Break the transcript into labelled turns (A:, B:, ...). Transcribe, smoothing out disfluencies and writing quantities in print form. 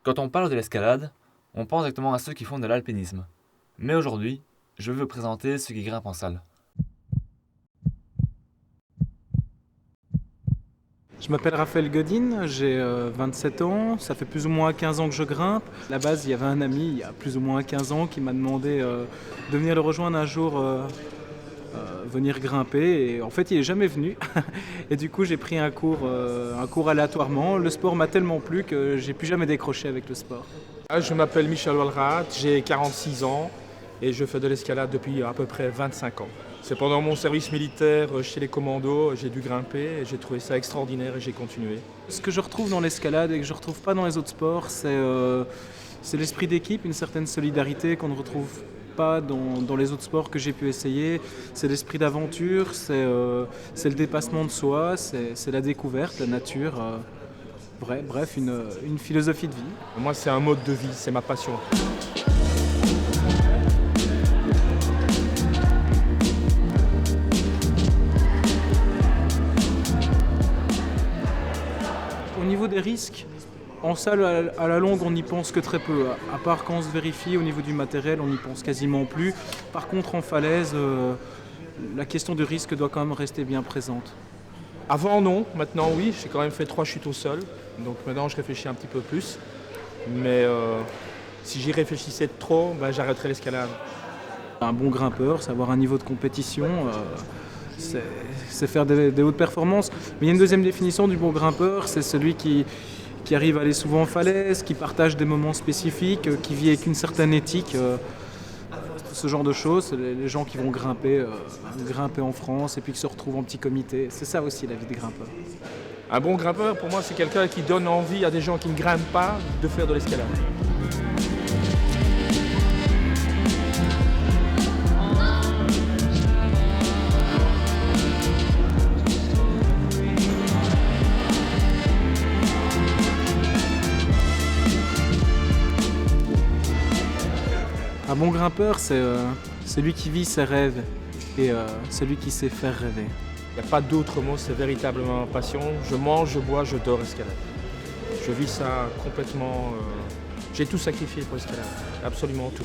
A: Quand on parle de l'escalade, on pense directement à ceux qui font de l'alpinisme. Mais aujourd'hui, je veux vous présenter ceux qui grimpent en salle.
B: Je m'appelle Raphaël Godine, j'ai 27 ans, ça fait plus ou moins 15 ans que je grimpe. À la base, il y avait un ami il y a plus ou moins 15 ans qui m'a demandé de venir le rejoindre un jour, venir grimper. Et en fait, il n'est jamais venu. Et du coup, j'ai pris un cours aléatoirement. Le sport m'a tellement plu que j'ai plus jamais décroché avec le sport.
C: Je m'appelle Michel Walrat, j'ai 46 ans et je fais de l'escalade depuis à peu près 25 ans. C'est pendant mon service militaire chez les commandos, j'ai dû grimper et j'ai trouvé ça extraordinaire et j'ai continué.
B: Ce que je retrouve dans l'escalade et que je ne retrouve pas dans les autres sports, c'est l'esprit d'équipe, une certaine solidarité qu'on ne retrouve pas dans les autres sports que j'ai pu essayer. C'est l'esprit d'aventure, c'est le dépassement de soi, c'est la découverte, la nature. Bref, une philosophie de vie.
C: Moi, c'est un mode de vie, c'est ma passion.
B: Au niveau des risques, en salle à la longue on n'y pense que très peu, à part quand on se vérifie au niveau du matériel on n'y pense quasiment plus. Par contre en falaise, la question du risque doit quand même rester bien présente.
C: Avant, non. Maintenant, oui. J'ai quand même fait 3 chutes au sol. Donc maintenant, je réfléchis un petit peu plus. Mais si j'y réfléchissais trop, j'arrêterais l'escalade.
B: Un bon grimpeur, c'est avoir un niveau de compétition, c'est faire des hautes performances. Mais il y a une deuxième définition du bon grimpeur, c'est celui qui arrive à aller souvent en falaise, qui partage des moments spécifiques, qui vit avec une certaine éthique. Ce genre de choses, les gens qui vont grimper en France et puis qui se retrouvent en petit comité. C'est ça aussi la vie des grimpeurs.
C: Un bon grimpeur, pour moi, c'est quelqu'un qui donne envie à des gens qui ne grimpent pas de faire de l'escalade.
B: Un bon grimpeur, c'est celui qui vit ses rêves et celui qui sait faire rêver.
C: Il n'y a pas d'autre mot, c'est véritablement ma passion. Je mange, je bois, je dors escalade. Je vis ça complètement. J'ai tout sacrifié pour l'escalade, absolument tout.